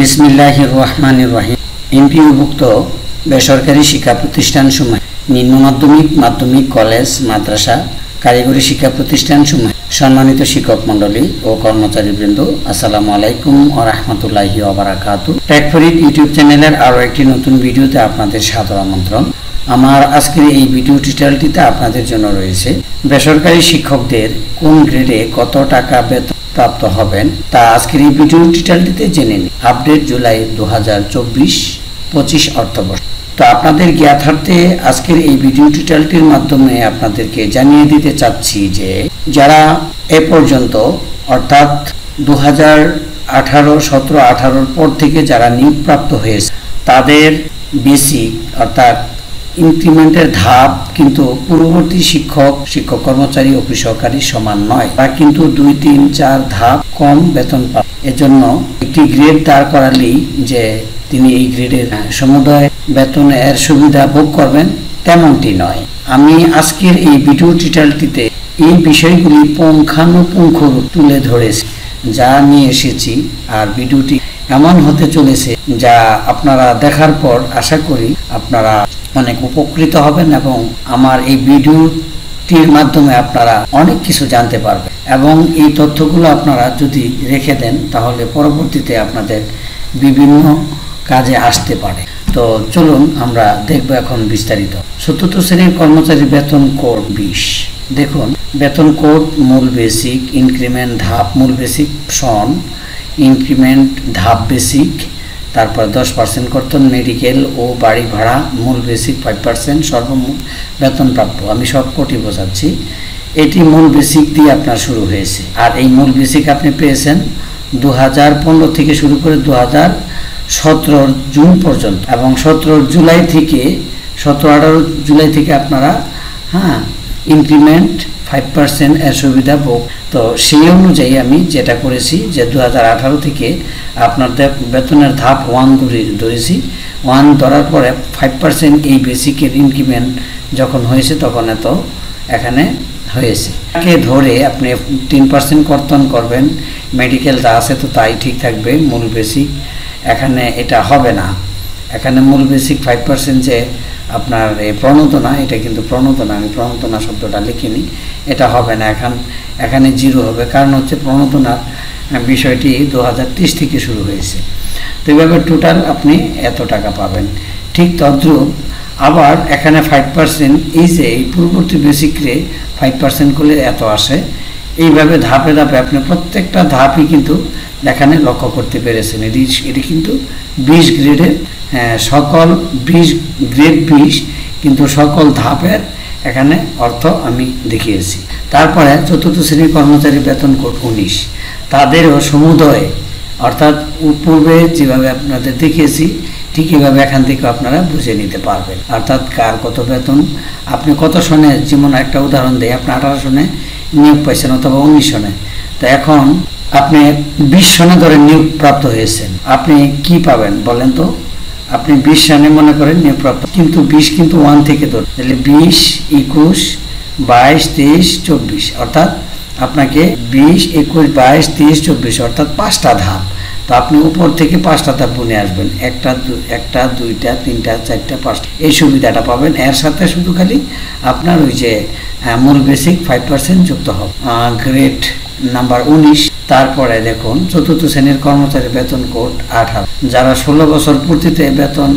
বিসমিল্লাহির রহমানির রহিম। এমপিওভুক্ত বেসরকারি শিক্ষা প্রতিষ্ঠানসমূহ, নিম্ন মাধ্যমিক, মাধ্যমিক, কলেজ, মাদ্রাসা, কারিগরি শিক্ষা প্রতিষ্ঠানসমূহ সম্মানিত শিক্ষক মণ্ডলী ও কর্মচারীবৃন্দ, আসসালামু আলাইকুম ওয়া রাহমাতুল্লাহি ওয়া বারাকাতুহু। টেকফরিদ ইউটিউব চ্যানেলের আরও একটি নতুন ভিডিওতে আপনাদের সাদর আমন্ত্রণ। আমার আজকের এই ভিডিও টিউটোরিয়ালটিতে আপনাদের জন্য রয়েছে বেসরকারি শিক্ষকদের কোন গ্রেডে কত টাকা বেতন প্রাপ্ত হবেন তা আজকের এই ভিডিও টিউটোরিয়ালটিতে জেনে নিন। আপডেট জুলাই 2024-25 অর্থবর্ষ। তো আপনাদের জ্ঞাতার্থে আজকের এই ভিডিও টিউটোরিয়ালটির মাধ্যমে আপনাদেরকে জানিয়ে দিতে চাচ্ছি যে যারা এ পর্যন্ত অর্থাৎ 2017-18 পর থেকে যারা নিয়োগপ্রাপ্ত হয়েছে তাদের বেসিক অর্থাৎ ইনক্রিমেন্টের ধাপ কিন্তু পূর্ববর্তী শিক্ষক কর্মচারী অফিস সহকারী সমান নয়, তা কিন্তু 2, 3, 4 ধাপ কম বেতন পাবে। এজন্য একটি গ্রেড দাঁড় করালেই যে তিনি এই গ্রেডের সমুদয় বেতনের সুবিধা ভোগ করবেন তেমনটি নয়। আমি আজকের এই ভিডিও টিউটোরিয়ালটিতে এই বিষয়গুলি পুঙ্খানুপুঙ্খ তুলে ধরেছি, যা নিয়ে এসেছি। আর ভিডিওটি এমন হতে চলেছে যা আপনারা দেখার পর আশা করি আপনারা অনেক উপকৃত হবেন এবং আমার এই ভিডিওটির মাধ্যমে আপনারা অনেক কিছু জানতে পারবেন এবং এই তথ্যগুলো আপনারা যদি রেখে দেন তাহলে পরবর্তীতে আপনাদের বিভিন্ন কাজে আসতে পারে। তো চলুন আমরা দেখব এখন বিস্তারিত। চতুর্থ শ্রেণীর কর্মচারী বেতন কোড 20। দেখুন, বেতন কোড মূল বেসিক, ইনক্রিমেন্ট ধাপ মূল বেসিক সন, ইনক্রিমেন্ট ধাপ বেসিক, তারপর 10% কর্তন, মেডিকেল ও বাড়ি ভাড়া মূল বেসিক 5% সর্বমোট বেতন প্রাপ্য। আমি সব কোটি বোঝাচ্ছি। এটি মূল বেসিক দিয়ে আপনার শুরু হয়েছে আর এই মূল বেসিক আপনি পেয়েছেন 2015 থেকে শুরু করে 2017 জুন পর্যন্ত এবং 17 জুলাই থেকে 17-18 জুলাই থেকে আপনারা ইনক্রিমেন্ট 5% এর সুবিধা ভোগ। তো সেই অনুযায়ী আমি যেটা করেছি যে 2018 থেকে আপনাদের বেতনের ধাপ 1 ধরেছি। 1 ধরার পরে 5% এই বেসিকের ইনক্রিমেন্ট যখন হয়েছে তখন এত এখানে হয়েছে। তাকে ধরে আপনি 3% কর্তন করবেন, মেডিকেল যা আছে তো তাই ঠিক থাকবে। মূল বেসিক এখানে এটা হবে না। এখানে মূল বেসিক 5% যে আপনার প্রণোদনা, এটা কিন্তু প্রণোদনা, আমি প্রণোদনা শব্দটা লিখিনি, এটা হবে না। এখানে 0 হবে, কারণ হচ্ছে প্রণোদনার বিষয়টি 2030 থেকে শুরু হয়েছে। তো এইভাবে টোটাল আপনি এত টাকা পাবেন। ঠিক তদ্রূপ আবার এখানে 5% এই যে এই পূর্ববর্তী বেসিকরে 5% করলে এত আসে। এইভাবে ধাপে ধাপে আপনি প্রত্যেকটা ধাপই কিন্তু এখানে লক্ষ্য করতে পেরেছেন। এটি কিন্তু 20 গ্রেডের সকল 20 গ্রেড 20 কিন্তু সকল ধাপের এখানে অর্থ আমি দেখিয়েছি। তারপরে চতুর্থ শ্রেণীর কর্মচারী বেতন কোড 19। তাদেরও সমুদয় অর্থাৎ পূর্বে যেভাবে আপনাদের দেখিয়েছি ঠিক এভাবে এখান থেকে আপনারা বুঝে নিতে পারবেন। অর্থাৎ কার কত বেতন, আপনি কত সনে, যেমন একটা উদাহরণ দেয়, আপনি 18 সনে নিয়োগ পাইছেন অথবা 19 সনে, তো এখন আপনি 20 সনে ধরে নিয়োগ প্রাপ্ত হয়েছেন, আপনি কি পাবেন বলেন তো? আপনি 20 সনে মনে করেন নিয়োগপ্রাপ্ত, কিন্তু 20 কিন্তু 1 থেকে ধরে, তাহলে 20, 21, 22, 23, 24 অর্থাৎ আপনাকে 20, 21, 22, 23, 24 অর্থাৎ 5টা ধাপ। তো আপনি উপর থেকে 5টা ধাপ গুনে আসবেন, 1টা, 2টা, 3টা, 4টা, 5টা, এই সুবিধাটা পাবেন। এর সাথে শুধু খালি আপনার ওই যে মূল বেসিক 5% যুক্ত হবে। Grade number 19। তারপরে দেখুন, চতুর্থ শ্রেণীর কর্মচারী বেতন কোড 18। যারা 16 বছর পূর্তিতে বেতন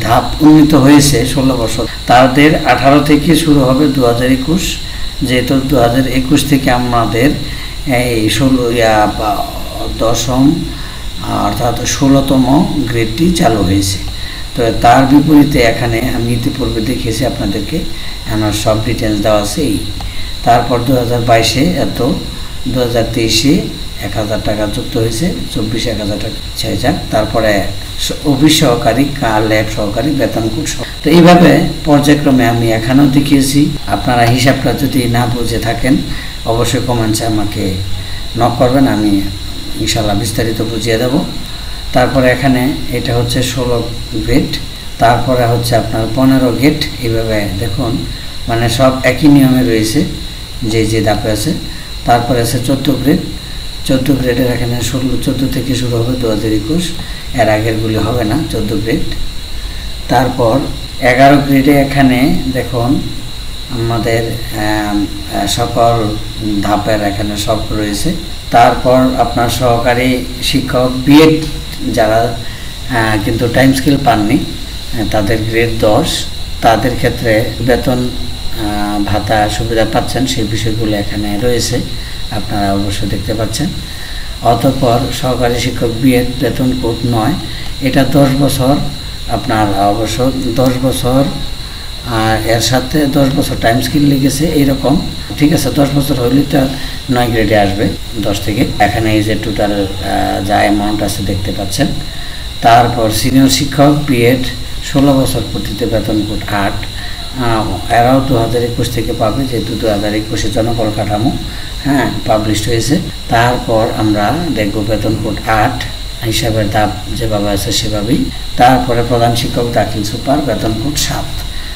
ধাপ উন্নীত হয়েছে 16 বছর, তাদের 18 থেকে শুরু হবে 2021। যেহেতু 2021 থেকে আমাদের এই 10ম অর্থাৎ 16তম গ্রেডটি চালু হয়েছে। তো তার বিপরীতে এখানে আমি ইতিপূর্বে দেখিয়েছি আপনাদেরকে, আমার সব ডিটেলস দেওয়া আছে। তারপর 2022-এ এত, 2023-এ 1000 টাকা যুক্ত হয়েছে, 24-এ 1000 টাকা 6000। তারপরে অফিস সহকারী, ল্যাব সহকারী বেতন কোড। তো এইভাবে পর্যায়ক্রমে আমি এখানেও দেখিয়েছি। আপনারা হিসাবটা যদি না বুঝে থাকেন অবশ্যই কমেন্টসে আমাকে নক করবেন, আমি ইনশাল্লাহ বিস্তারিত বুঝিয়ে দেব। তারপরে এখানে এটা হচ্ছে 16 গ্রেড, তারপরে হচ্ছে আপনার 15 গ্রেড। এইভাবে দেখুন, মানে সব একই নিয়মে রয়েছে যে ধাপে আছে। তারপরে আছে 14 গ্রেড, 14 গ্রেডের এখানে 14 থেকে শুরু হবে 2021, এর আগেরগুলি হবে না 14 গ্রেড। তারপর 11 গ্রেডে এখানে দেখুন আমাদের সকল ধাপের এখানে সব রয়েছে। তারপর আপনার সহকারী শিক্ষক বিএড যারা কিন্তু টাইম স্কেল পাননি, তাদের গ্রেড 10, তাদের ক্ষেত্রে বেতন ভাতা সুবিধা পাচ্ছেন, সেই বিষয়গুলো এখানে রয়েছে, আপনারা অবশ্যই দেখতে পাচ্ছেন। অতঃপর সহকারী শিক্ষক বিএড বেতন কোড 9, এটা 10 বছর আপনার অবশ্য 10 বছর, এর সাথে 10 বছর টাইম স্কিল লেগেছে এইরকম, ঠিক আছে। 10 বছর হলে তো 9 গ্রেডে আসবে 10 থেকে। এখানে এই যে টোটাল যা অ্যামাউন্ট আছে দেখতে পাচ্ছেন। তারপর সিনিয়র শিক্ষক বিএড 16 বছর পূর্তিতে বেতন কোড 8, এরাও 2021 থেকে পাবে, যেহেতু 2021 জনবল কাঠামো পাবলিশ হয়েছে। তারপর আমরা দেখব বেতন কোড 8, হিসাবের ধাপ যেভাবে আছে সেভাবেই। তারপরে প্রধান শিক্ষক দাখিল সুপার বেতন কোড 7।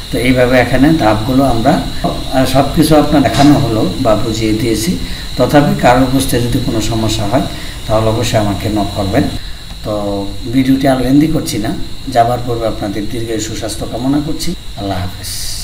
তো এইভাবে এখানে ধাপগুলো আমরা সব কিছু আপনার দেখানো হলো বা বুঝিয়ে দিয়েছি। তথাপি কারোর বুঝতে যদি কোনো সমস্যা হয় তাহলে অবশ্যই আমাকে নক করবেন। তো ভিডিওটি আর লেন্দি করছি না, যাবার পূর্বে আপনাদের দীর্ঘ সুস্বাস্থ্য কামনা করছি। আল্লাহ হাফেজ।